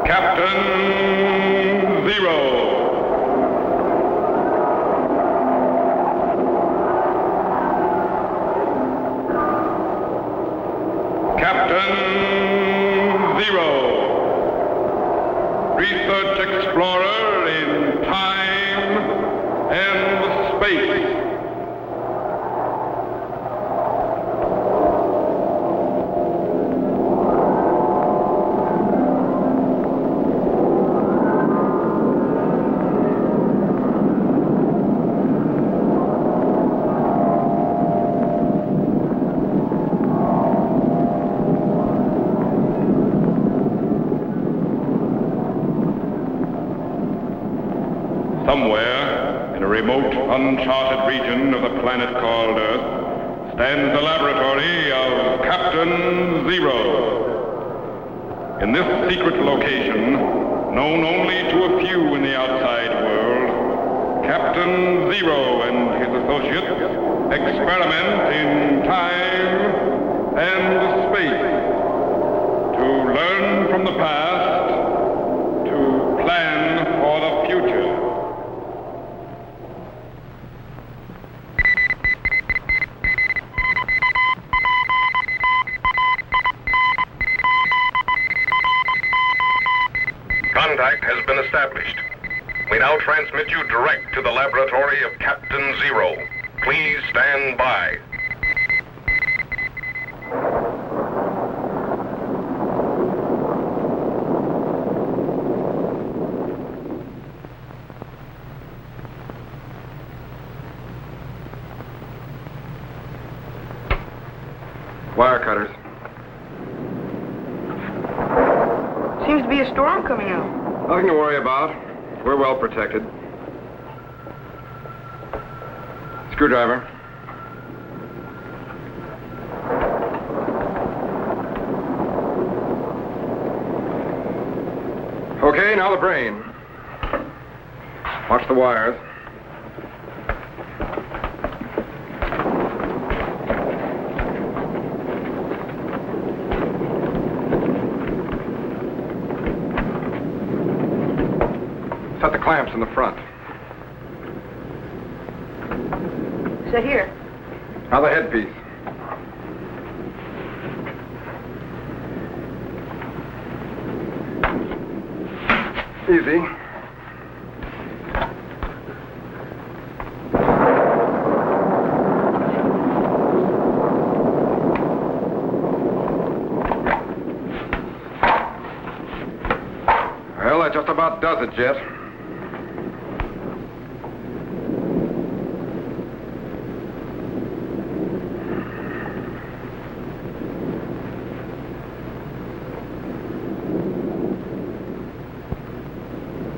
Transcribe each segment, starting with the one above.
Captain Zero. Captain Zero, research explorer in time and space. Somewhere in a remote, uncharted region of the planet called Earth stands the laboratory of Captain Zero. In this secret location, known only to a few in the outside world, Captain Zero and his associates experiment in time and space to learn from the past, to plan for the future. Contact has been established. We now transmit you direct to the laboratory of Captain Zero. Please stand by. Wire cutters. Seems to be a storm coming out. Nothing to worry about. We're well protected. Screwdriver. Okay, now the brain. Watch the wires. Set the clamps in the front. Set here. Now the headpiece. Easy. Well, that just about does it, Jet.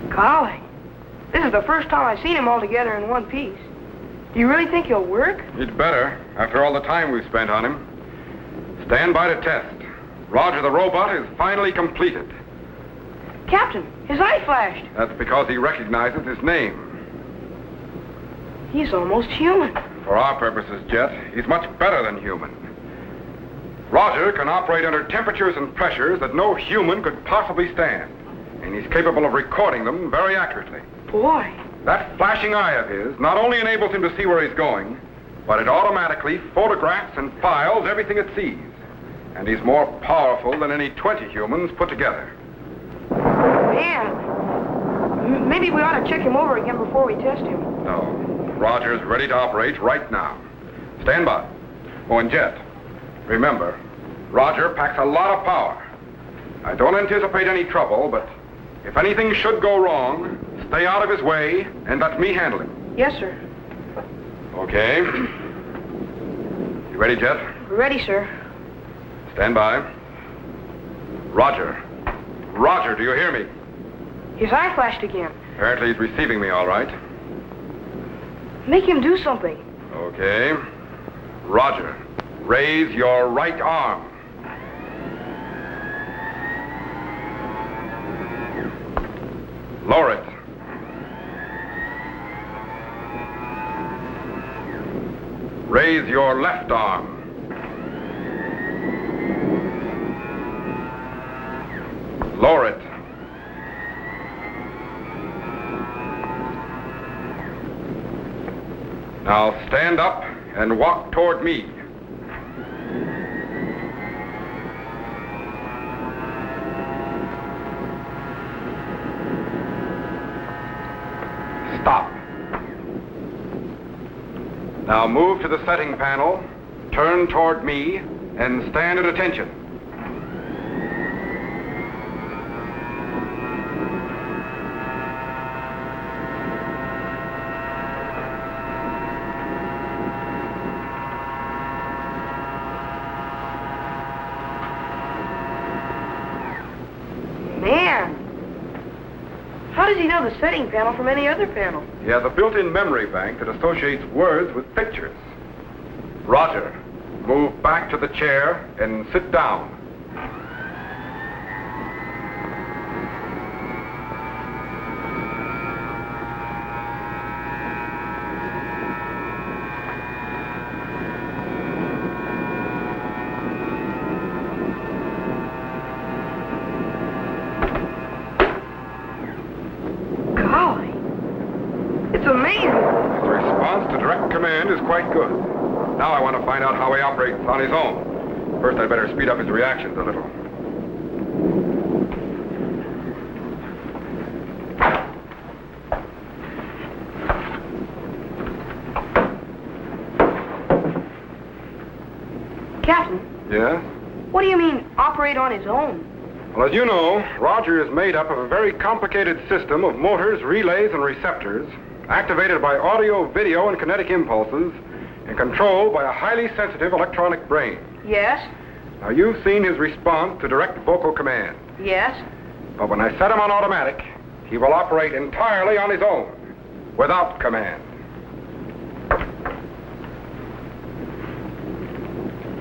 Golly, this is the first time I've seen him all together in one piece. Do you really think he'll work? He'd better, after all the time we've spent on him. Stand by to test. Roger the robot is finally completed. Captain, his eye flashed. That's because he recognizes his name. He's almost human. For our purposes, Jet, he's much better than human. Roger can operate under temperatures and pressures that no human could possibly stand. And he's capable of recording them very accurately. Boy. That flashing eye of his not only enables him to see where he's going, but it automatically photographs and files everything it sees. And he's more powerful than any 20 humans put together. Man, maybe we ought to check him over again before we test him. No. Roger's ready to operate right now. Stand by. Oh, and Jet, remember, Roger packs a lot of power. I don't anticipate any trouble, but if anything should go wrong, stay out of his way and let me handle him. Yes, sir. Okay. You ready, Jet? Ready, sir. Stand by. Roger. Roger, do you hear me? His eye flashed again. Apparently he's receiving me all right. Make him do something. Okay. Roger, raise your right arm. Lower it. Raise your left arm. Lower it. Now stand up and walk toward me. Stop. Now move to the setting panel, turn toward me, and stand at attention. Man, how does he know the setting panel from any other panel? He has a built-in memory bank that associates words with pictures. Roger, move back to the chair and sit down. Golly, it's amazing. His response to direct command is quite good. Now I want to find out how he operates on his own. First, I'd better speed up his reactions a little. Captain, Yes? what do you mean, operate on his own? Well, as you know, Roger is made up of a very complicated system of motors, relays, and receptors, activated by audio, video, and kinetic impulses, and controlled by a highly sensitive electronic brain. Yes, Now, you've seen his response to direct vocal command. yes. But when I set him on automatic, he will operate entirely on his own, without command.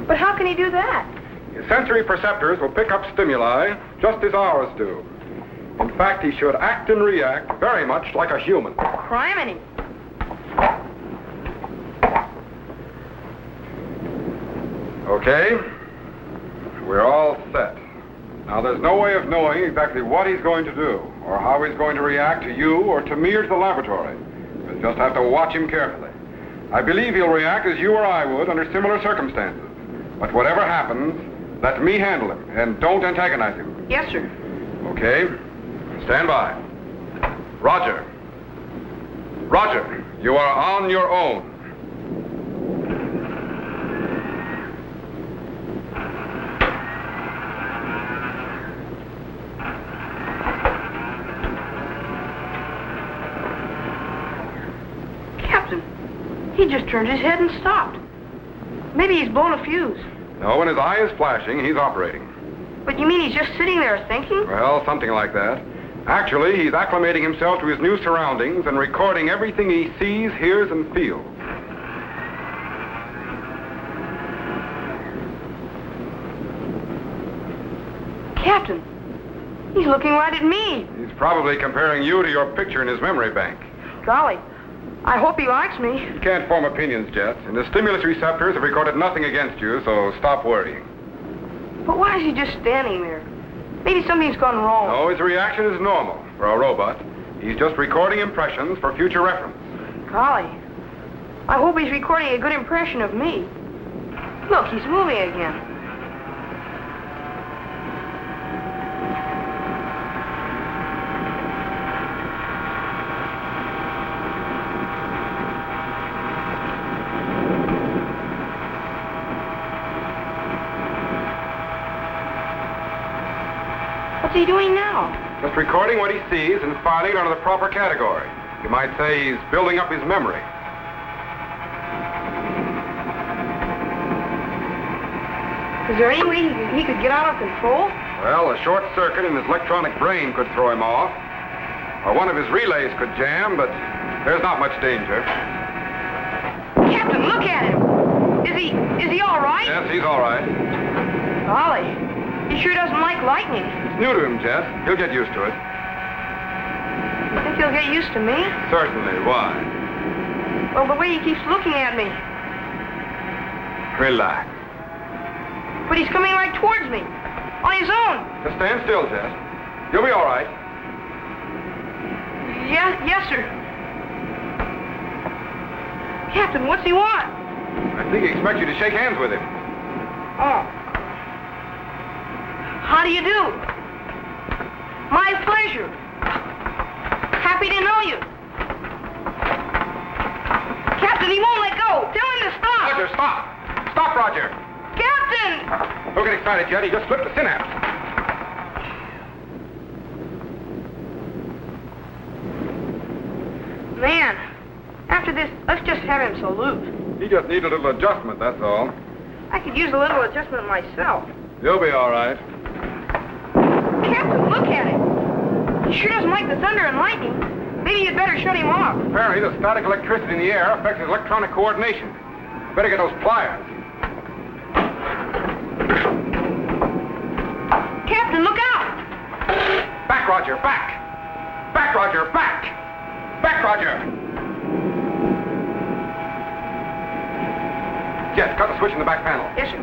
But how can he do that? His sensory perceptors will pick up stimuli just as ours do. In fact, he should act and react very much like a human. Criminy. Okay? We're all set. Now, there's no way of knowing exactly what he's going to do, or how he's going to react to you, or to me, or to the laboratory. We'll just have to watch him carefully. I believe he'll react as you or I would under similar circumstances. But whatever happens, let me handle him, and don't antagonize him. Yes, sir. Okay? Stand by. Roger. Roger, you are on your own. Captain, he just turned his head and stopped. Maybe he's blown a fuse. No, when his eye is flashing, he's operating. But you mean he's just sitting there thinking? Well, something like that. Actually, he's acclimating himself to his new surroundings and recording everything he sees, hears, and feels. Captain, he's looking right at me. He's probably comparing you to your picture in his memory bank. Golly, I hope he likes me. You can't form opinions, Jet, and the stimulus receptors have recorded nothing against you, so stop worrying. But why is he just standing there? Maybe something's gone wrong. No, his reaction is normal for a robot. He's just recording impressions for future reference. Golly, I hope he's recording a good impression of me. Look, he's moving again. What's he doing now? Just recording what he sees and filing it under the proper category. You might say he's building up his memory. Is there any way he could get out of control? Well, a short circuit in his electronic brain could throw him off. Or one of his relays could jam, but there's not much danger. Captain, look at him. Is he all right? Yes, he's all right. Golly, he sure doesn't like lightning. It's new to him, Jess. He'll get used to it. You think he'll get used to me? Certainly. Why? Well, the way he keeps looking at me. Relax. But he's coming right towards me. On his own. Just stand still, Jess. You'll be all right. Yes, sir. Captain, what's he want? I think he expects you to shake hands with him. Oh. How do you do? My pleasure. Happy to know you. Captain, he won't let go. Tell him to stop. Roger, stop. Stop, Roger. Captain! Don't get excited, Jet. He just slipped the synapse. Man, after this, let's just have him salute. He just needs a little adjustment, that's all. I could use a little adjustment myself. You'll be all right. Captain, look at him. He sure doesn't like the thunder and lightning. Maybe you'd better shut him off. Apparently, the static electricity in the air affects his electronic coordination. Better get those pliers. Captain, look out! Back, Roger, back! Back, Roger, back! Back, Roger! Jet, cut the switch in the back panel. Yes, sir.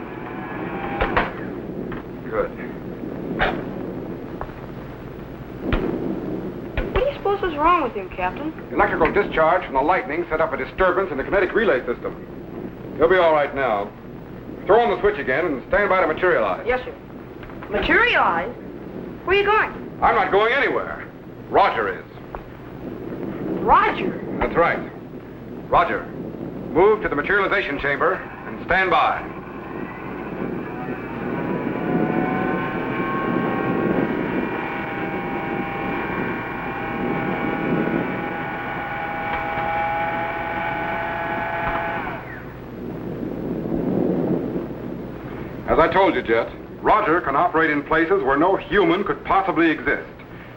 Good. What do you suppose was wrong with him, Captain? Electrical discharge from the lightning set up a disturbance in the kinetic relay system. He'll be all right now. Throw on the switch again and stand by to materialize. Yes, sir. Materialize? Where are you going? I'm not going anywhere. Roger is. Roger? That's right. Roger, move to the materialization chamber and stand by. As I told you, Jet, Roger can operate in places where no human could possibly exist.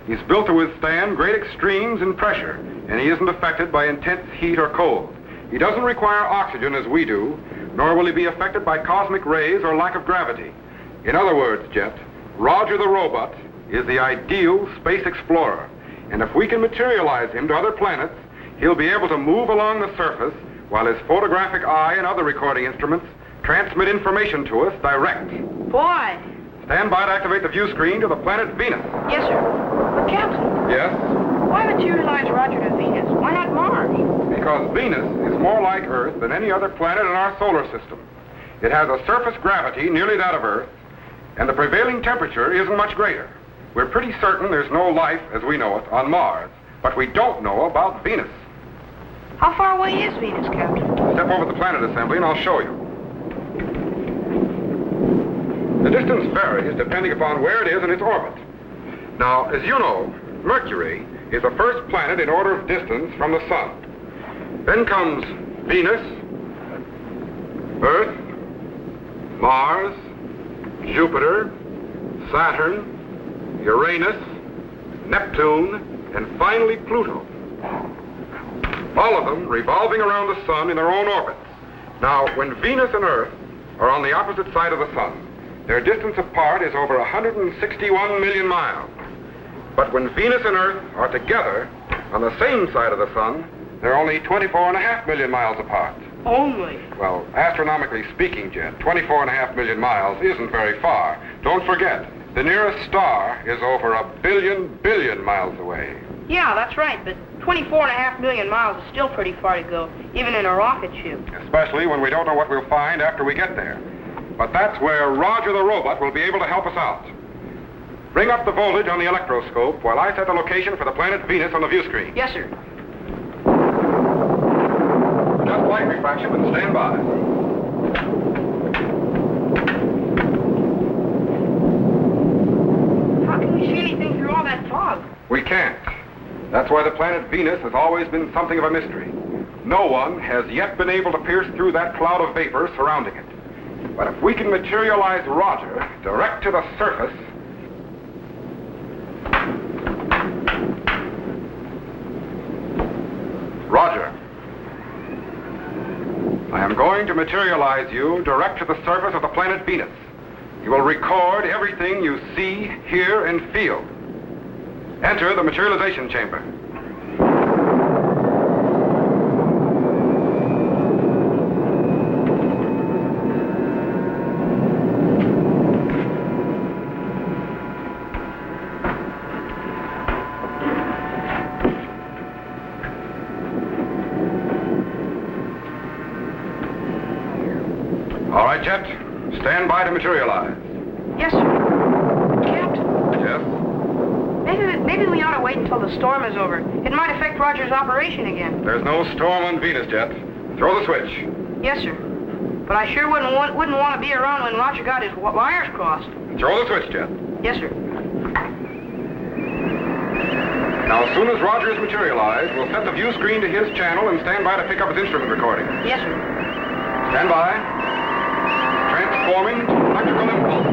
He's built to withstand great extremes in pressure, and he isn't affected by intense heat or cold. He doesn't require oxygen as we do, nor will he be affected by cosmic rays or lack of gravity. In other words, Jet, Roger the robot is the ideal space explorer. And if we can materialize him to other planets, he'll be able to move along the surface while his photographic eye and other recording instruments transmit information to us direct. Boy. Stand by to activate the view screen to the planet Venus. Yes, sir. But, Captain, Yes? why materialize Roger to Venus? Why not Mars? Because Venus is more like Earth than any other planet in our solar system. It has a surface gravity nearly that of Earth, and the prevailing temperature isn't much greater. We're pretty certain there's no life, as we know it, on Mars, but we don't know about Venus. How far away is Venus, Captain? Step over the planet assembly and I'll show you. The distance varies depending upon where it is in its orbit. Now, as you know, Mercury is the first planet in order of distance from the Sun. Then comes Venus, Earth, Mars, Jupiter, Saturn, Uranus, Neptune, and finally Pluto. All of them revolving around the Sun in their own orbits. Now, when Venus and Earth are on the opposite side of the Sun, their distance apart is over 161 million miles. But when Venus and Earth are together on the same side of the Sun, they're only 24.5 million miles apart. Only? Well, astronomically speaking, Jet, 24.5 million miles isn't very far. Don't forget, the nearest star is over 1 billion miles away. Yeah, that's right, but 24.5 million miles is still pretty far to go, even in a rocket ship. Especially when we don't know what we'll find after we get there. But that's where Roger the robot will be able to help us out. Bring up the voltage on the electroscope while I set the location for the planet Venus on the view screen. Yes, sir. Just light refraction and stand by. How can we see anything through all that fog? We can't. That's why the planet Venus has always been something of a mystery. No one has yet been able to pierce through that cloud of vapor surrounding it. But if we can materialize Roger direct to the surface... Roger. I am going to materialize you direct to the surface of the planet Venus. You will record everything you see, hear, and feel. Enter the materialization chamber. right, Jet. Stand by to materialize. Yes, sir. Captain, Yes? maybe we ought to wait until the storm is over. It might affect Roger's operation again. There's no storm on Venus, Jet. Throw the switch. Yes, sir. But I sure wouldn't want to be around when Roger got his wires crossed. Throw the switch, Jet. Yes, sir. Now, as soon as Roger is materialized, we'll set the view screen to his channel and stand by to pick up his instrument recording. Yes, sir. Stand by. Transforming to electrical impulse.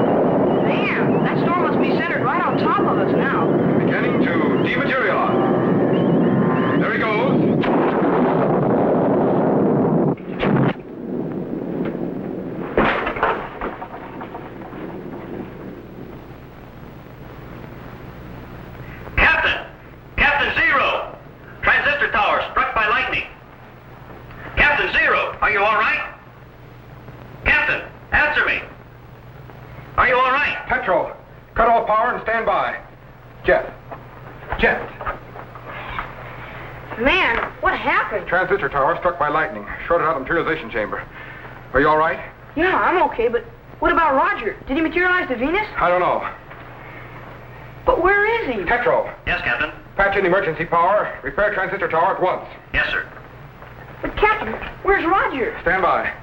Man, that storm must be centered right on top of us now. Beginning to dematerialize. There he goes. Captain Zero! Transistor tower struck by lightning. Captain Zero, are you all right? Captain, answer me. Are you all right? Tetro, cut all power and stand by. Jet. Man, what happened? Transistor tower struck by lightning. Shorted out the materialization chamber. Are you all right? Yeah, I'm okay, but what about Roger? Did he materialize to Venus? I don't know. But where is he? Tetro. Yes, Captain. Patch in emergency power. Repair transistor tower at once. Yes, sir. But Captain, where's Roger? Stand by.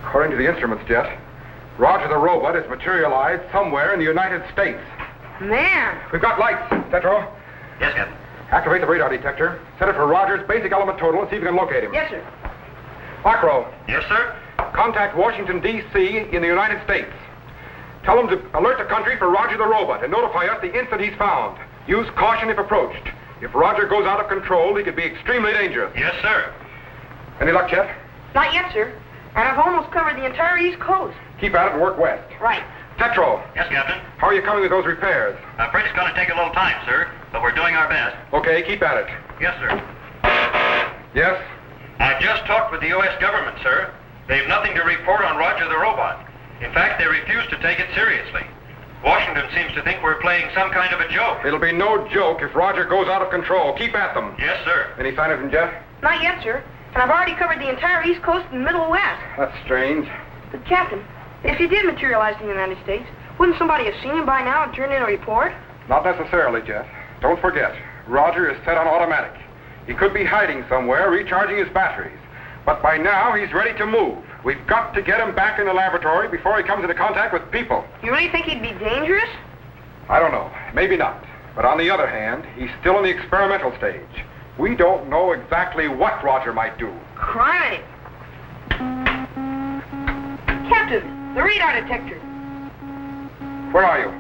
According to the instruments, Jet, Roger the robot is materialized somewhere in the United States. Man. We've got lights, Tetro. Yes, Captain. Activate the radar detector. Set it for Roger's basic element total and see if you can locate him. Yes, sir. Macro, Yes, sir. contact Washington, D.C. in the United States. Tell them to alert the country for Roger the robot and notify us the instant he's found. Use caution if approached. If Roger goes out of control, he could be extremely dangerous. Yes, sir. Any luck, Chet? Not yet, sir. And I've almost covered the entire East Coast. Keep at it and work west. Right. Tetro, Yes, Captain. how are you coming with those repairs? I'm afraid it's going to take a little time, sir, but we're doing our best. Okay, keep at it. Yes, sir. Yes? I've just talked with the U.S. government, sir. They've nothing to report on Roger the robot. In fact, they refuse to take it seriously. Washington seems to think we're playing some kind of a joke. It'll be no joke if Roger goes out of control. Keep at them. Yes, sir. Any sign of him, Jet? Not yet, sir. And I've already covered the entire East Coast and Middle West. That's strange. But, Captain, if he did materialize in the United States, wouldn't somebody have seen him by now and turned in a report? Not necessarily, Jet. Don't forget, Roger is set on automatic. He could be hiding somewhere, recharging his batteries. But by now, he's ready to move. We've got to get him back in the laboratory before he comes into contact with people. You really think he'd be dangerous? I don't know. Maybe not. But on the other hand, he's still in the experimental stage. We don't know exactly what Roger might do. Criminy. Captain, the radar detector. Where are you?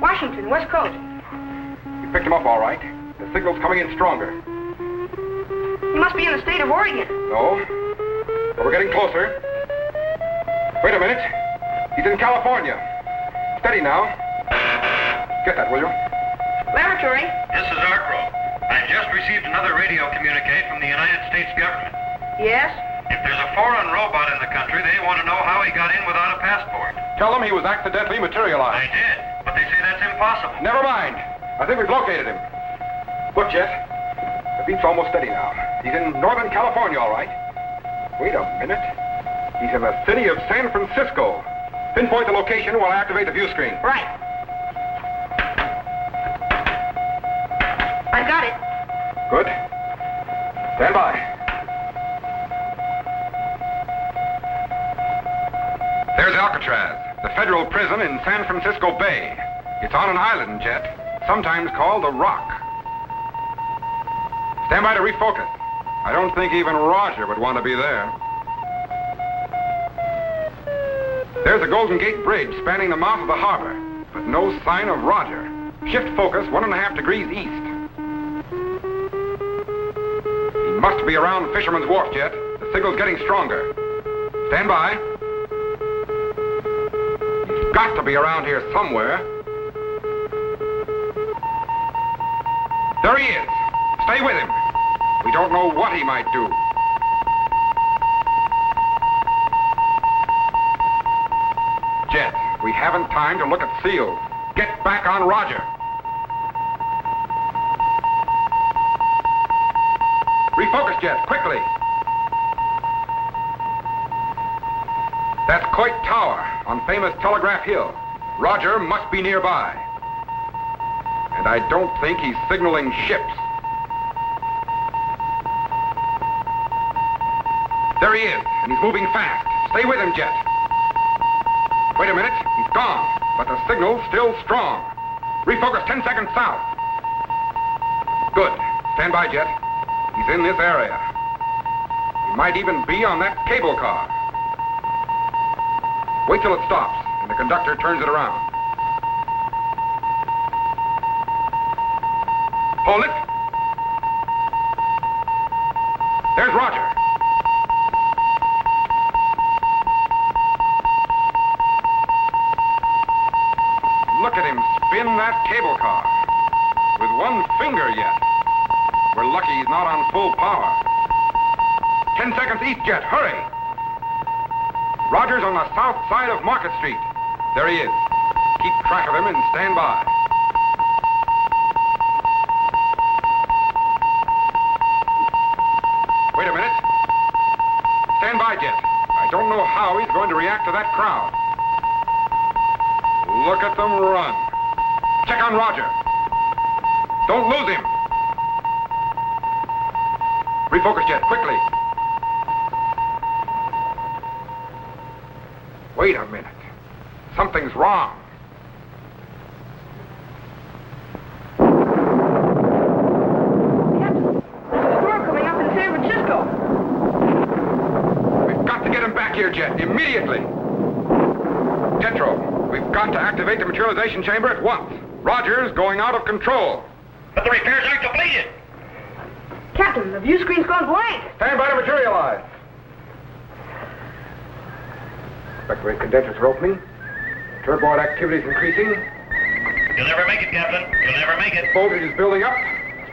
Washington, West Coast. You picked him up all right. The signal's coming in stronger. He must be in the state of Oregon. No? But we're getting closer. Wait a minute. He's in California. Steady now. Get that, will you? Laboratory. This is Arcro. I just received another radio communique from the United States government. Yes? If there's a foreign robot in the country, they want to know how he got in without a passport. Tell them he was accidentally I materialized. did, but they say that's impossible. Never mind. I think we've located him. Look, Jet. The beat's almost steady now. He's in Northern California, all right. Wait a minute. He's in the city of San Francisco. Pinpoint the location while I activate the view screen. Right. I got it. Good. Stand by. There's Alcatraz, the federal prison in San Francisco Bay. It's on an island, Jet, sometimes called the Rock. Stand by to refocus. I don't think even Roger would want to be there. There's the Golden Gate Bridge spanning the mouth of the harbor, but no sign of Roger. Shift focus 1.5 degrees east. He must be around Fisherman's Wharf, Jet. The signal's getting stronger. Stand by. He's got to be around here somewhere. There he is. Stay with him. We don't know what he might do. Jet, we haven't time to look at seals. Get back on Roger. Refocus, Jet, quickly. That's Coit Tower on famous Telegraph Hill. Roger must be nearby. And I don't think he's signaling ships. There he is, and he's moving fast. Stay with him, Jet. Wait a minute, he's gone, but the signal's still strong. Refocus 10 seconds south. Good. Stand by, Jet. He's in this area. He might even be on that cable car. Wait till it stops, and the conductor turns it around. Hold it. There's Roger. Look at him spin that cable car. With one finger yet. We're lucky he's not on full power. 10 seconds east, Jet. Hurry. Roger's on the south side of Market Street. There he is. Keep track of him and stand by. Wait a minute. Stand by, Jet. I don't know how he's going to react to that crowd. Look at them run. Check on Roger. Don't lose him. Refocus, Jet, quickly. Wait a minute. Something's wrong. Captain, there's a storm coming up in San Francisco. We've got to get him back here, Jet, immediately. Tetro, we've got to activate the materialization chamber at once. Roger's going out of control. But the repairs aren't completed. Captain, the view screen's gone blank. Stand by to materialize. Spectrate condensers are opening. Turbine activity is increasing. You'll never make it, Captain. You'll never make it. Voltage is building up.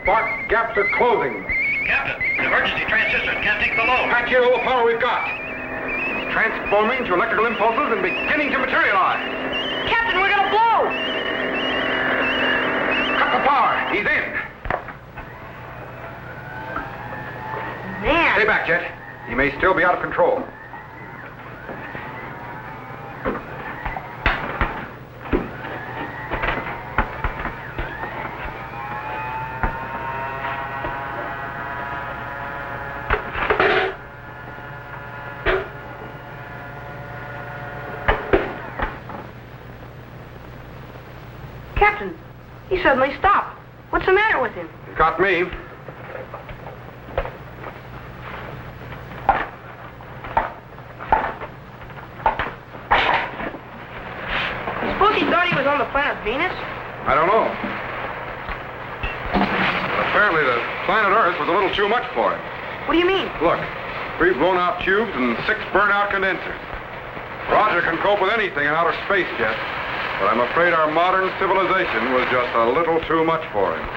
Spark gaps are closing. Captain, the emergency transistors can't take the load. Patch in all the power we've got. It's transforming to electrical impulses and beginning to materialize. Captain, we're gonna blow! Cut the power. He's in. Man. Stay back, Jet. He may still be out of control. Captain, he suddenly stopped. What's the matter with him? You got me. Suppose he thought he was on the planet Venus? I don't know. Apparently the planet Earth was a little too much for him. What do you mean? Look, 3 blown-out tubes and 6 burnt-out condensers. Roger can cope with anything in outer space, Jet. But I'm afraid our modern civilization was just a little too much for him.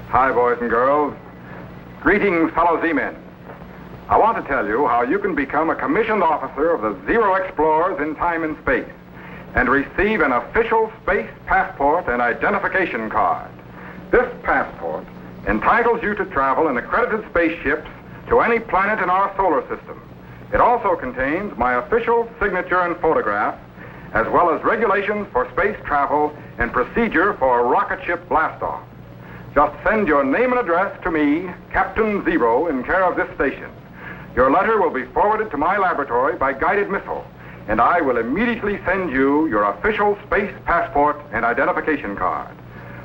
Hi, boys and girls. Greetings, fellow Z-men. I want to tell you how you can become a commissioned officer of the Zero Explorers in time and space and receive an official space passport and identification card. This passport entitles you to travel in accredited spaceships to any planet in our solar system. It also contains my official signature and photograph, as well as regulations for space travel and procedure for rocket ship blastoff. Just send your name and address to me, Captain Zero, in care of this station. Your letter will be forwarded to my laboratory by guided missile, and I will immediately send you your official space passport and identification card.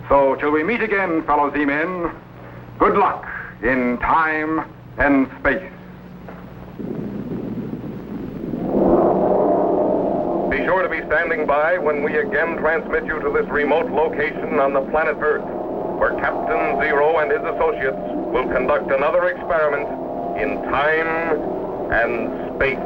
So, till we meet again, fellow Z-men, good luck in time and space. Be sure to be standing by when we again transmit you to this remote location on the planet Earth, where Captain Zero and his associates will conduct another experiment in time and space.